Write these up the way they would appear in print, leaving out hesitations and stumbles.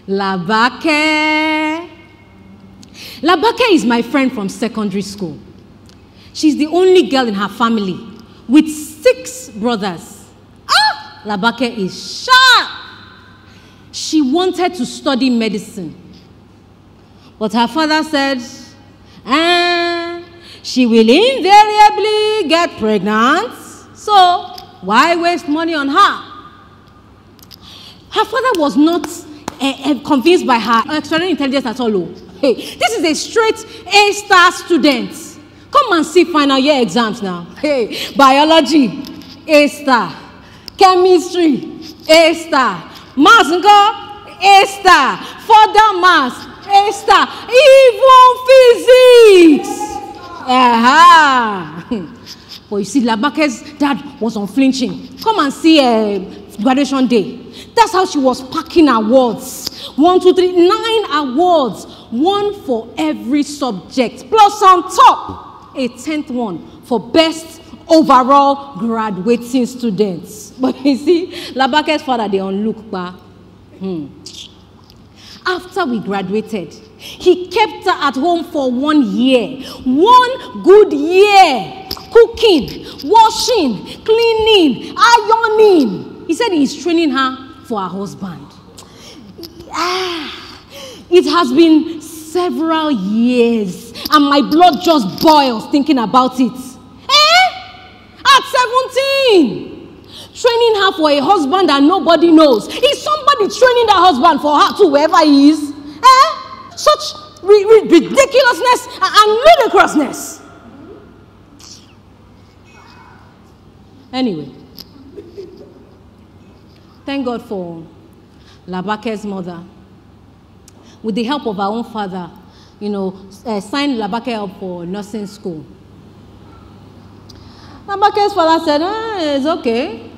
Labake. Labake is my friend from secondary school. She's the only girl in her family with 6 brothers. Labake is sharp. She wanted to study medicine. But her father said, she will invariably get pregnant, so why waste money on her? Her father was not convinced by her extraordinary intelligence at all. Hey, this is a straight A-star student. Come and see final year exams now. Hey, biology, A-star. Chemistry, A-star. Maths, A-star. Further maths, A-star. Even physics. But you see, Labake's dad was unflinching. Come and see graduation day. That's how she was packing awards. 1, 2, 3, 9 awards. 1 for every subject. Plus on top, a 10th one for best overall graduating students. But you see, Labake's father, they unlook back. After we graduated, he kept her at home for 1 year. 1 good year. Cooking, washing, cleaning, ironing. He said he's training her for her husband. It has been several years and my blood just boils thinking about it. At 17, training her for a husband that nobody knows. Is somebody training that husband for her too, wherever he is? Such ridiculousness and ludicrousness. Anyway, thank God for Labake's mother. With the help of her own father, signed Labake up for nursing school. Labake's father said, it's okay.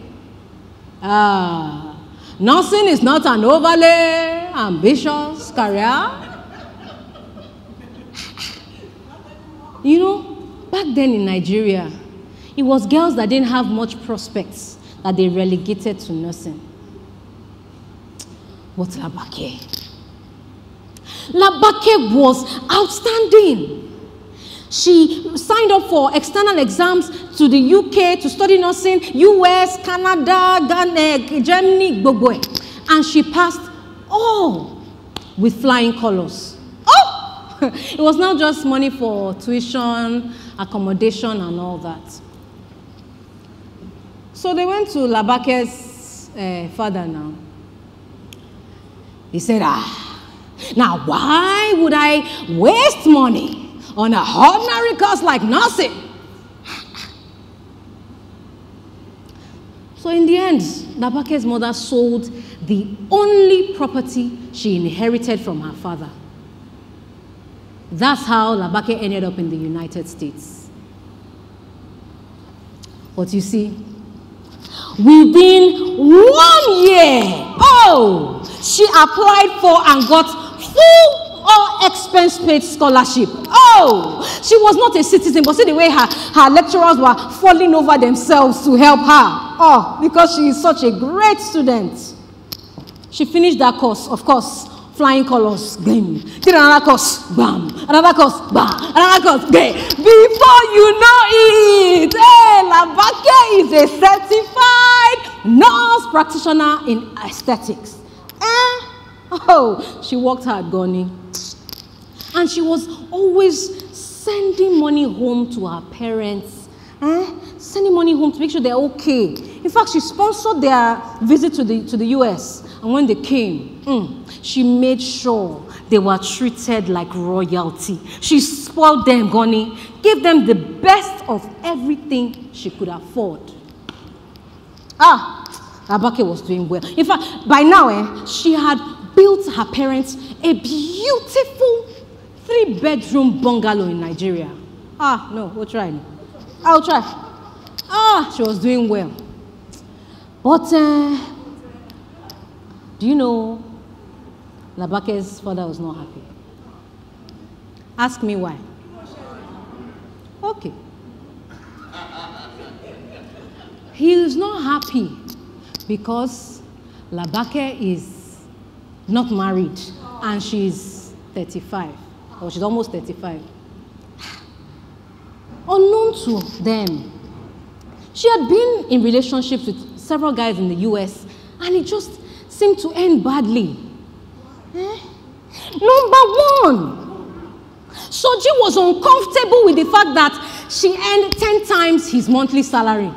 Nursing is not an overly ambitious career. Back then in Nigeria, it was girls that didn't have much prospects that they relegated to nursing. But Labake was outstanding. She signed up for external exams to the UK to study nursing, US, Canada, Ghana, Germany, Gbogbo. And she passed all with flying colors. It was not just money for tuition, accommodation, and all that. So they went to Labake's father now. He said, now why would I waste money on a ordinary course like nursing? So in the end, Labake's mother sold the only property she inherited from her father. That's how Labake ended up in the United States. But you see, within 1 year, she applied for and got full all-expense-paid scholarship. She was not a citizen, but see the way her lecturers were falling over themselves to help her. Because she is such a great student. She finished that course, of course, flying colors, game. Did another course, bam. Another course, bam. Another course, game. Before you know it, Labake is a certified nurse practitioner in aesthetics. She worked hard, Goni. And she was always sending money home to her parents. Sending money home to make sure they're okay. In fact, she sponsored their visit to the US. And when they came, she made sure they were treated like royalty. She spoiled them, Goni. Gave them the best of everything she could afford. Labake was doing well. In fact, by now, she had built her parents a beautiful 3-bedroom bungalow in Nigeria. No, we'll try. I'll try. She was doing well. But, do you know, Labake's father was not happy. Ask me why. Okay. He is not happy because Labake is not married, and she's 35, or she's almost 35. Unknown to them, she had been in relationships with several guys in the US, and it just seemed to end badly. Number one, Soji was uncomfortable with the fact that she earned 10 times his monthly salary.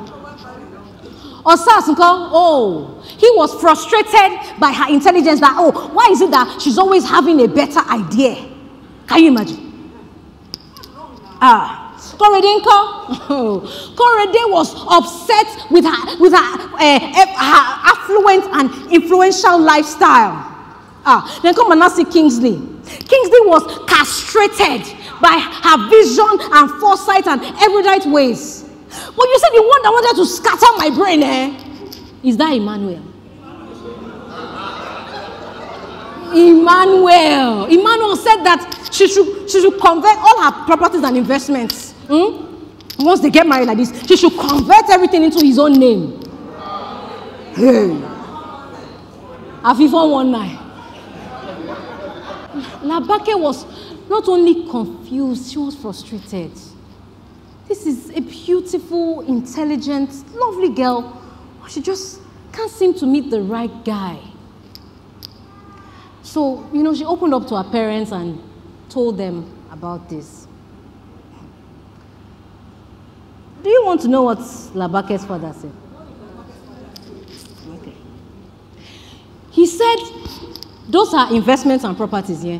He was frustrated by her intelligence that, why is it that she's always having a better idea? Can you imagine? Korede was upset with her affluent and influential lifestyle. Then come and now see Kingsley. Kingsley was castrated by her vision and foresight and erudite ways. But you said the one that wanted to scatter my brain, is that Emmanuel? Emmanuel said that she should convert all her properties and investments. Once they get married like this, she should convert everything into his own name. Hey. Afifa one night. Labake was not only confused, she was frustrated. This is a beautiful, intelligent, lovely girl. She just can't seem to meet the right guy. So, she opened up to her parents and told them about this. Do you want to know what Labake's father said? Okay. He said, those are investments and properties, yeah?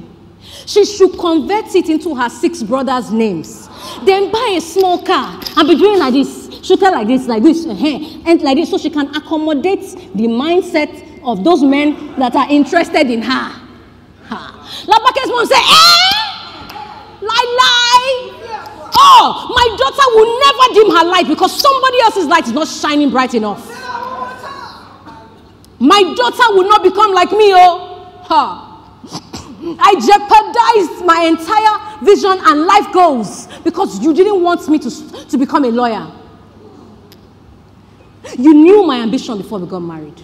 She should convert it into her 6 brothers' names. Then buy a small car and be doing like this, shooter like this, and like this, so she can accommodate the mindset of those men that are interested in her. Labake's mom said, lie. Oh, my daughter will never dim her light because somebody else's light is not shining bright enough. My daughter will not become like me, I jeopardized my entire vision and life goals because you didn't want me to become a lawyer. You knew my ambition before we got married.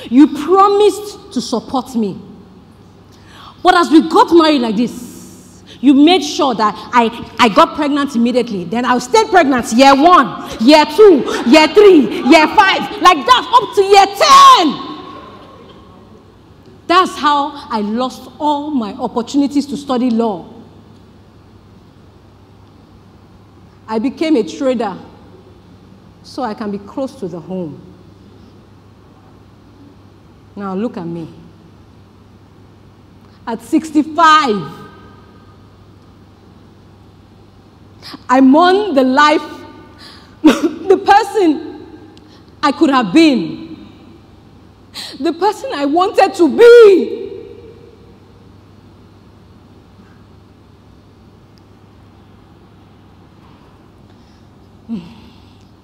You promised to support me. But as we got married like this, you made sure that I got pregnant immediately. Then I stayed pregnant year 1, year 2, year 3, year 5, like that up to year 10. That's how I lost all my opportunities to study law. I became a trader so I can be close to the home. Now look at me. At 65, I'm on the life, the person I could have been, the person I wanted to be.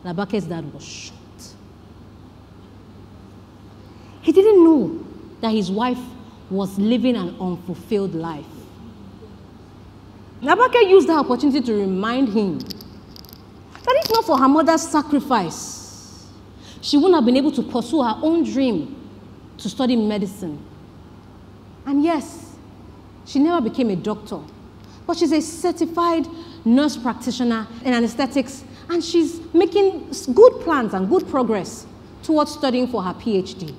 Labake's dad was shocked. He didn't know that his wife was living an unfulfilled life. Labake used that opportunity to remind him that if not for her mother's sacrifice, she wouldn't have been able to pursue her own dream to study medicine. And yes, she never became a doctor, but she's a certified nurse practitioner in anesthetics, and she's making good plans and good progress towards studying for her PhD.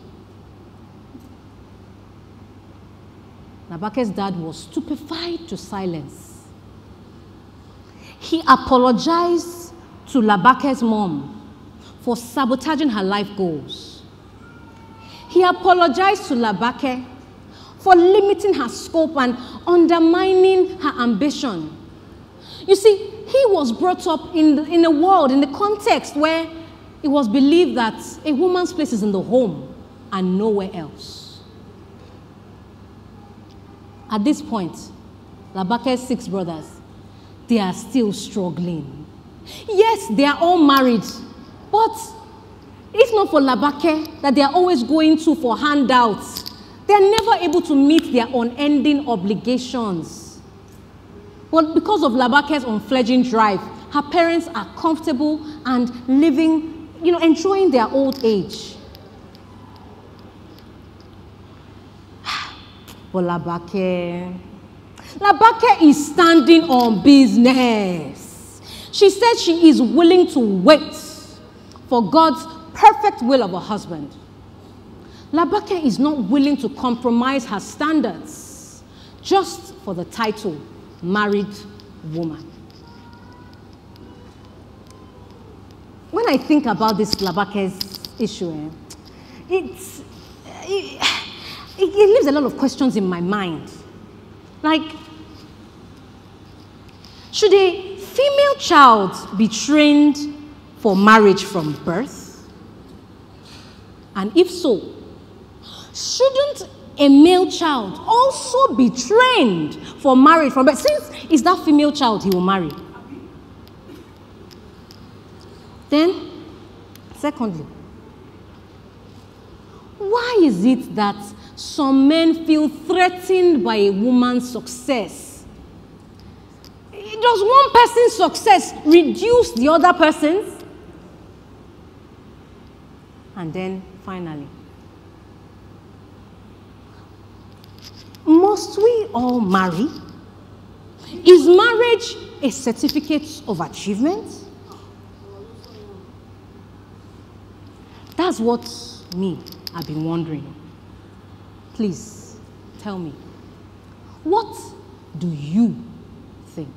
Labake's dad was stupefied to silence. He apologized to Labake's mom for sabotaging her life goals. He apologized to Labake for limiting her scope and undermining her ambition. You see, he was brought up in a world, in the context where it was believed that a woman's place is in the home and nowhere else. At this point, Labake's 6 brothers, they are still struggling. Yes, they are all married, but if not for Labake, that they are always going to for handouts, they are never able to meet their unending obligations. But because of Labake's unfledgling drive, her parents are comfortable and living, enjoying their old age. But Labake is standing on business. She said she is willing to wait for God's perfect will of her husband. Labake is not willing to compromise her standards just for the title, married woman. When I think about this Labake's issue, it leaves a lot of questions in my mind. Like, should a female child be trained for marriage from birth? And if so, shouldn't a male child also be trained for marriage from birth, since it's that female child he will marry? Then, secondly, why is it that some men feel threatened by a woman's success? Does one person's success reduce the other person's? And then, finally, must we all marry? Is marriage a certificate of achievement? That's what I've been wondering. Please, tell me, what do you think?